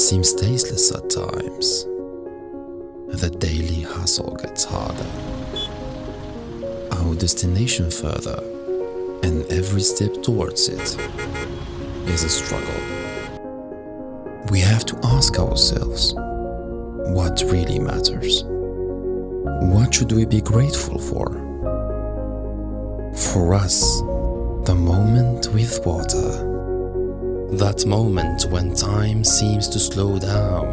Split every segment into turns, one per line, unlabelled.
seems tasteless at times. The daily hustle gets harder. Our destination further, and every step towards it is a struggle. We have to ask ourselves, what really matters? What should we be grateful for? For us, the moment with water. That moment when time seems to slow down.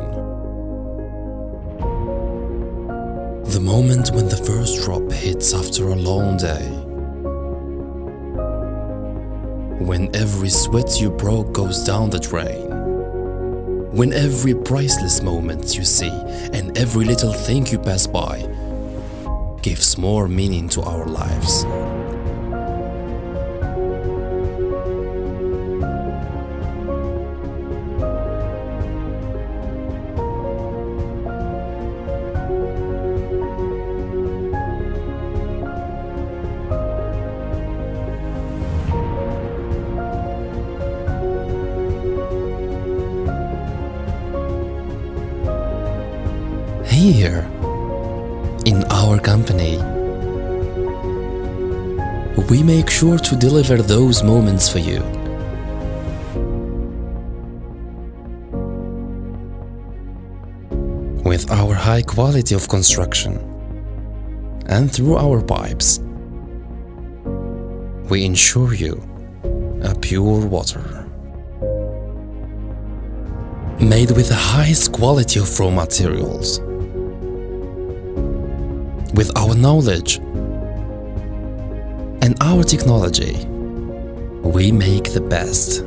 The moment when the first drop hits after a long day. When every sweat you broke goes down the drain. When every priceless moment you see and every little thing you pass by gives more meaning to our lives. Here, in our company, we make sure to deliver those moments for you. With our high quality of construction and through our pipes, we ensure you a pure water. Made with the highest quality of raw materials. With our knowledge and our technology, we make the best.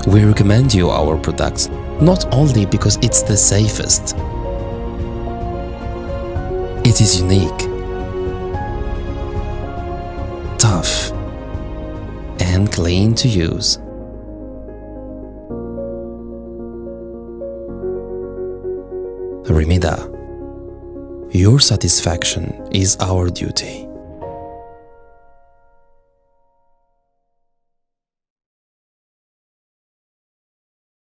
We recommend you our products not only because it's the safest. It is unique, tough, and clean to use. Remieda, your satisfaction is our duty.